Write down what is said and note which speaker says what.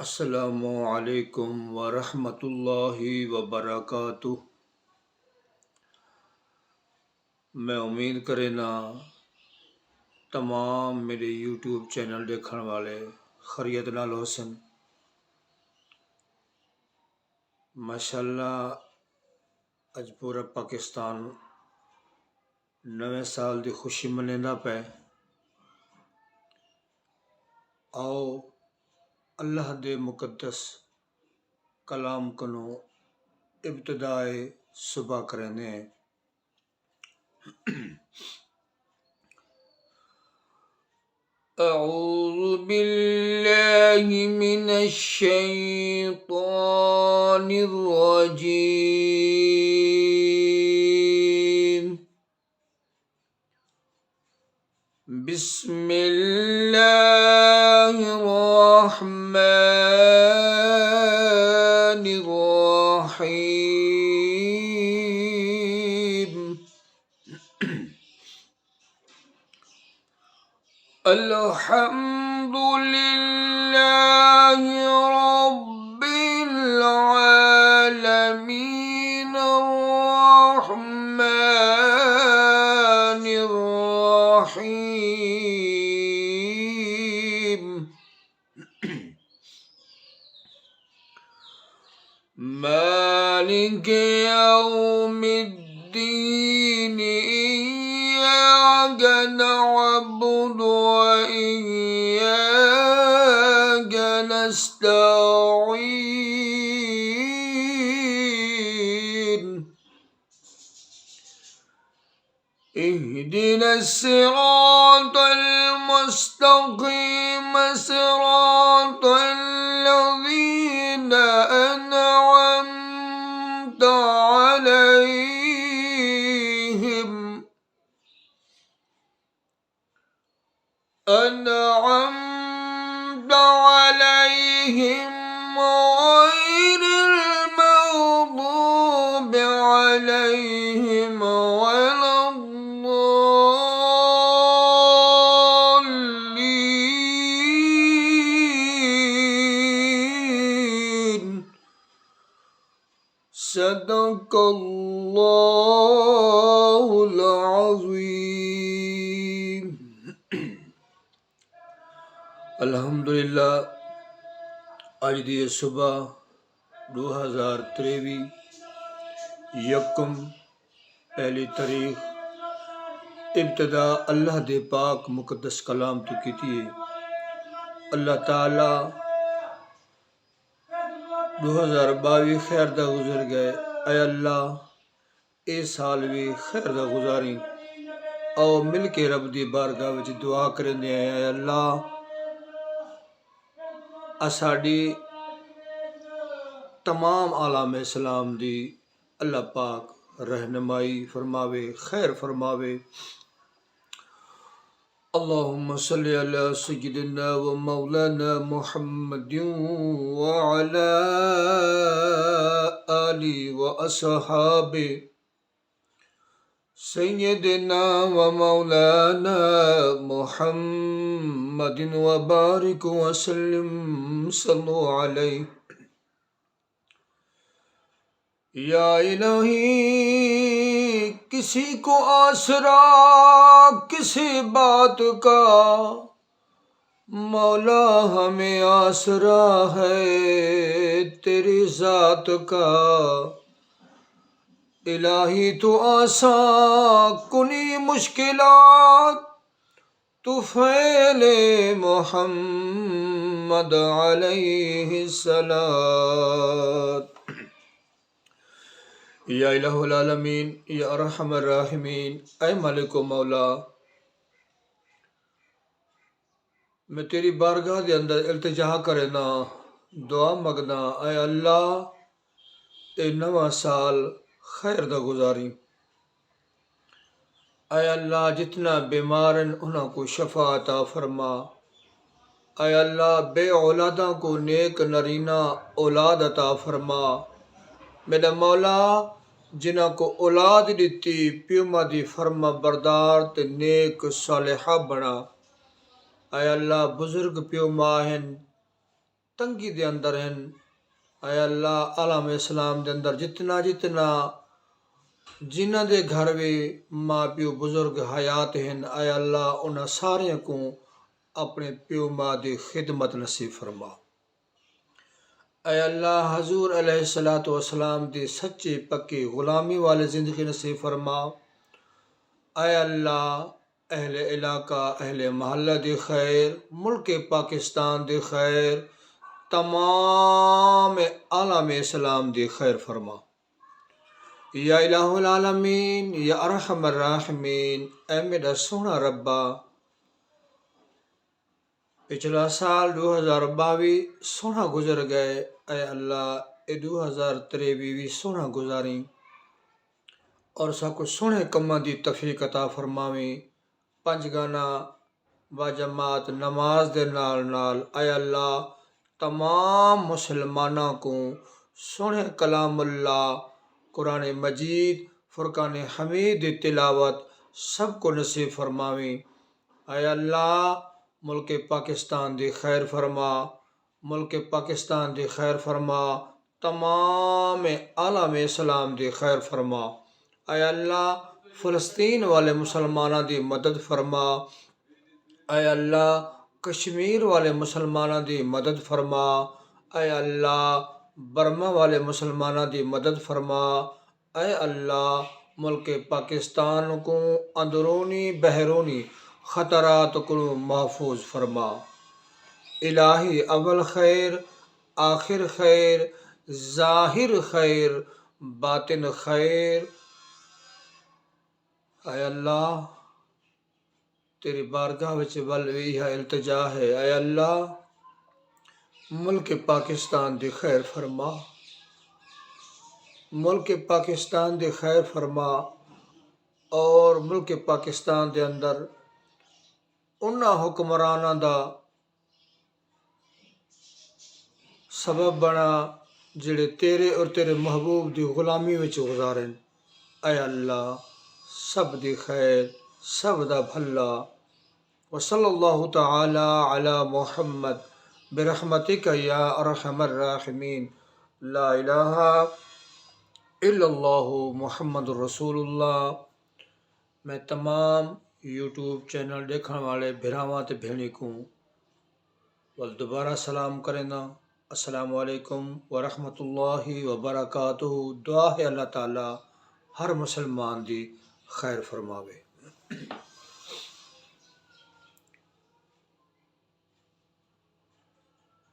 Speaker 1: السلام علیکم ورحمۃ اللہ وبرکاتہ۔ میں امید کرنا تمام میرے یوٹیوب چینل دیکھنے والے خیریت نال حسن۔ ماشاءاللہ اج پورا پاکستان نویں سال دی خوشی منیندا پے۔ آؤ اللہ دے مقدس کلام کنو ابتدائے صبح کرنے۔ اعوذ باللہ من الشیطان الرجیم۔ بسم اللہ الرحمن الرحیم۔ الحمد للہ رب العالمین الرحمن الرحیم مالک یوم الدین۔ إياك نعبد وإياك نستعين اهدنا الصراط المستقيم صراط الذين أنعمت عليهم غير المغضوب عليهم ولا الضالين۔ صدق اللہ العظیم۔ الحمدللہ اج دی صبح 2023 یکم پہلی تاریخ ابتدا اللہ دے پاک مقدس کلام تو کیتی ہے۔ اللہ تعالی 2022 خیر دا گزر گئے۔ اے اللہ اے سال بھی خیر دا گزاری۔ آؤ مل کے رب دی بارگاہ وچ دعا کرنے ہیں۔ اے اللہ اساڈی تمام عالم اسلام دی اللہ پاک رہنمائی فرماوے، خیر فرماوے۔ اللہم صلی علی سیدنا و مولانا محمد وعلی آلہ و اصحابہ سیدنا و مولانا محمد وبارک وسلم صلو علیہ۔ یا الہی کسی کو آسرا کسی بات کا، مولا ہمیں آسرا ہے تیری ذات کا۔ الہی تو آسان کنی مشکلات، طفیل محمد علیہ الصلاۃ۔ یا الہ العالمین یا ارحم الراحمین، اے مالک و مولا میں تیری بارگاہ دے اندر التجا کرنا، دعا مگنا۔ اے اللہ اے نواں سال خیر دا گزاری۔ اے اللہ جتنا بیمارن انہاں کو شفا عطا فرما۔ اے اللہ بے اولاداں کو نیک نرینہ اولاد عطا فرما۔ میرا مولا جنہاں کو اولاد دیتی پیو ماں دی فرما بردار تے نیک صالحہ بنا۔ اے اللہ بزرگ پیو ماں ہیں تنگی دے اندر ہیں، اے اللہ عالم اسلام دے اندر جتنا جنہ دے گھر بھی ماں پیو بزرگ حیات ہیں، اے اللہ انہاں سارے کو اپنے پیو ماں دی خدمت نصیب فرما۔ اے اللہ حضور علیہ السلام دی سچی پکی غلامی والے زندگی نصیب فرما۔ اے اللہ اہل علاقہ اہل محلہ دی خیر، ملک پاکستان دی خیر، تمام عالم اسلام دی خیر فرما۔ یا الہ العالمین یا ارحم الراحمین، اے میرا سونا ربا، پچھلا سال 2022 سونا گزر گئے، اے اللہ اے 2023 بھی سونا گزاری اور ساکو سونے کماں دی توفیق عطا فرماویں۔ پنج گانا باجماعت نماز دے نال اے اللہ تمام مسلمانوں کو سونے کلام اللہ قرآن مجید فرقان حمید دی تلاوت سب کو نصیب فرماویں۔ اے اللہ ملک پاکستان دی خیر فرما، ملک پاکستان دی خیر فرما، تمام عالم اسلام دی خیر فرما۔ اے اللہ فلسطین والے مسلمانوں دی مدد فرما، اے اللہ کشمیر والے مسلمانوں دی مدد فرما، اے اللہ برما والے مسلمانوں دی مدد فرما، اے اللہ ملک پاکستان کو اندرونی بحرونی خطرات کو محفوظ فرما۔ الہی اول خیر آخر خیر ظاہر خیر باطن خیر، اے اللہ تیری بارگاہ وچ بلوی ہے التجا ہے، اے اللہ ملک پاکستان دی خیر فرما، ملک پاکستان دی خیر فرما، اور ملک پاکستان دے اندر انہاں حکمراناں دا سبب بنا جڑے تیرے اور تیرے محبوب دی غلامی وچ گزارن۔ اے اللہ سب دی خیر سب دا بھلا، وصلی اللہ تعالی علی محمد برحمتک یا ارحم الراحمین، لا الہ الا اللہ محمد رسول اللہ۔ میں تمام یوٹیوب چینل دیکھنے والے بھراواں تے بھیݨی کو دوبارہ سلام کرنا۔ السلام علیکم ورحمۃ اللہ وبرکاتہ۔ دعا ہے اللہ تعالی ہر مسلمان دی خیر فرماوے۔